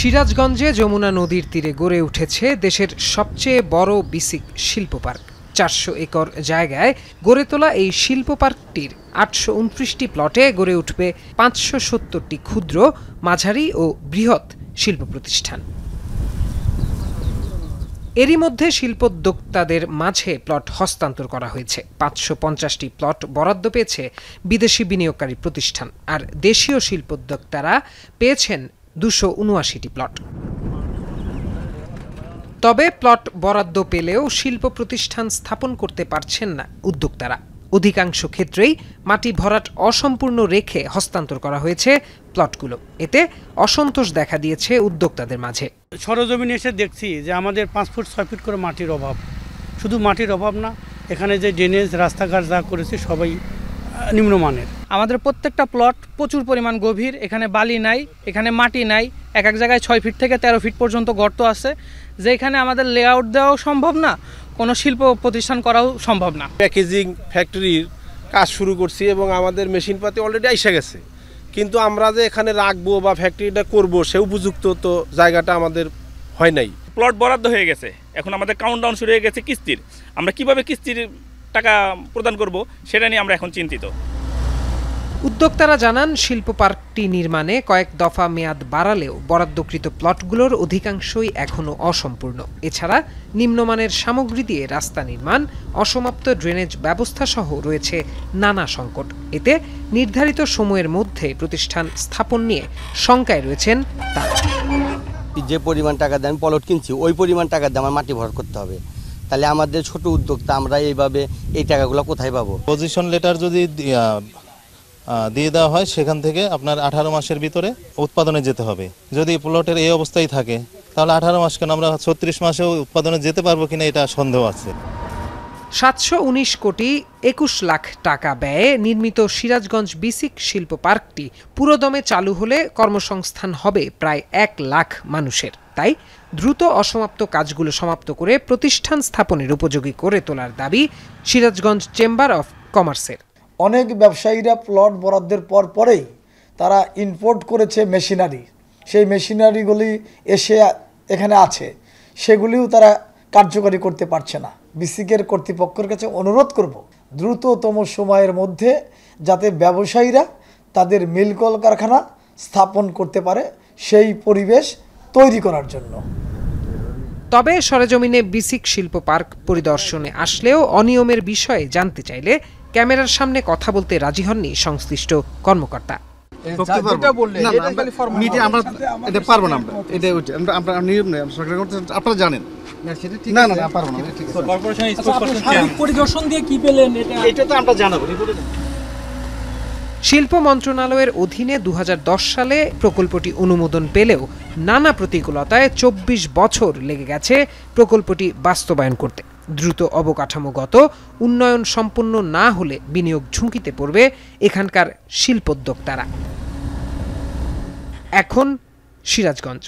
সিরাজগঞ্জে যমুনা নদীর তীরে গড়ে উঠেছে দেশের সবচেয়ে বড় বিসিক শিল্প পার্ক। ৪০০ একর জায়গায় গড়ে তোলা এই শিল্প পার্কটির ৮২৯টি প্লটে গড়ে উঠবে ৫৭০টি ক্ষুদ্র, মাঝারি ও বৃহৎ শিল্প প্রতিষ্ঠান। এরই মধ্যে শিল্পোদ্যোক্তাদের মাঝে প্লট হস্তান্তর করা হয়েছে। ৫৫০টি প্লট বরাদ্দ পেয়েছে বিদেশি বিনিয়োগকারী প্রতিষ্ঠান, আর দেশীয় শিল্পোদ্যোক্তারা পেয়েছেন ২৭৯টি প্লট। তবে প্লট বরাদ্দ পেলেও শিল্প প্রতিষ্ঠান স্থাপন করতে পারছেন না উদ্যোক্তারা। অধিকাংশ ক্ষেত্রেই মাটি ভরাট অসম্পূর্ণ রেখে হস্তান্তর করা হয়েছে প্লটগুলো। এতে অসন্তোষ দেখা দিয়েছে উদ্যোক্তাদের মাঝে। সরজমিনে এসে দেখছি যে আমাদের ৫ ফুট ৬ ফুট করে মাটির অভাব। শুধু মাটির অভাব না, এখানে যে ড্রেনেজ রাস্তাঘাট যা করেছে সবাই নিম্নমানের। আমাদের প্রত্যেকটা প্লট প্রচুর পরিমাণ গভীর, এখানে বালি নাই, এখানে মাটি নাই, এক এক জায়গায় ৬ ফিট থেকে ১৩ ফিট পর্যন্ত গর্ত আছে, যেখানে আমাদের লেআউট দেওয়াও সম্ভব না, কোনো শিল্প প্রতিষ্ঠান করাও সম্ভব না। প্যাকেজিং ফ্যাক্টরির কাজ শুরু করছি এবং আমাদের মেশিনপাতি অলরেডি এসে গেছে, কিন্তু আমরা যে এখানে রাখবো বা ফ্যাক্টরিটা করব সে উপযুক্ত তো জায়গাটা আমাদের হয় নাই। প্লট বরাদ্দ হয়ে গেছে, এখন আমাদের কাউন্টডাউন শুরু হয়ে গেছে কিস্তির। আমরা কিভাবে কিস্তির টাকা প্রদান করব সেটা নিয়ে আমরা এখন চিন্তিত। উদ্যোক্তারা জানান, শিল্প পার্কটি নির্মাণে কয়েক দফা মেয়াদ বাড়ালেও বরাদ্দকৃত প্লটগুলোর অধিকাংশই এখনও অসম্পূর্ণ। এছাড়া নিম্নমানের সামগ্রী দিয়ে রাস্তা নির্মাণ, অসমাপ্ত ড্রেনেজ ব্যবস্থা সহ রয়েছে নানা সংকট। এতে নির্ধারিত সময়ের মধ্যে প্রতিষ্ঠান স্থাপন নিয়ে শঙ্কায় রয়েছেন তারা। যে পরিমাণ টাকা দিয়ে আমি প্লট কিনছি ওই পরিমাণ টাকা দিয়ে আমার মাটি ভরাট করতে হবে, তাহলে আমাদের ছোট উদ্যোক্তা আমরা এইভাবে এই টাকাগুলো কোথায় পাবো? পজিশন লেটার যদি দিয়ে দেওয়া হয় সেখান থেকে আপনার ১৮ মাসের ভিতরে উৎপাদনে যেতে হবে। যদি প্লটের এই অবস্থায় থাকে তাহলে ১৮ মাস কেন, আমরা ৩৬ মাসেও উৎপাদনে যেতে পারবো কিনা এটা সন্দেহ আছে। ৭১৯ কোটি ২১ লাখ টাকা ব্যয়ে নির্মিত সিরাজগঞ্জ বিসিক শিল্প পার্কটি পুরোদমে চালু হলে কর্মসংস্থান হবে প্রায় ১ লাখ মানুষের। তাই দ্রুত অসমাপ্ত কাজগুলো সমাপ্ত করে প্রতিষ্ঠান স্থাপনের উপযোগী করে তোলার দাবি সিরাজগঞ্জ চেম্বার অফ কমার্সের। অনেক ব্যবসায়ীরা প্লট বরাদ্দের পরেই তারা ইম্পোর্ট করেছে মেশিনারি, সেই মেশিনারিগুলি এসে এখানে আছে, সেগুলিও তারা কার্যকরী করতে পারছে না। বিসিকের কর্তৃপক্ষের কাছে অনুরোধ করব দ্রুততম সময়ের মধ্যে যাতে ব্যবসায়ীরা তাদের মিল কলকারখানা স্থাপন করতে পারে সেই পরিবেশ তৈরি করার জন্য। তবে সরেজমিনে বিসিক শিল্প পার্ক পরিদর্শনে আসলেও অনিয়মের বিষয়ে জানতে চাইলে ক্যামেরার সামনে কথা বলতে রাজি হননি সংশ্লিষ্ট কর্মকর্তা। শিল্প মন্ত্রণালয়ের অধীনে ২০১০ সালে প্রকল্পটি অনুমোদন পেলেও নানা প্রতিকূলতায় ২৪ বছর লেগে গেছে প্রকল্পটি বাস্তবায়ন করতে। দ্রুত অবকাঠামোগত উন্নয়ন সম্পন্ন না হলে বিনিয়োগ ঝুঁকিতে পড়বে এখানকার শিল্পোদ্যোক্তারা। এখন সিরাজগঞ্জ।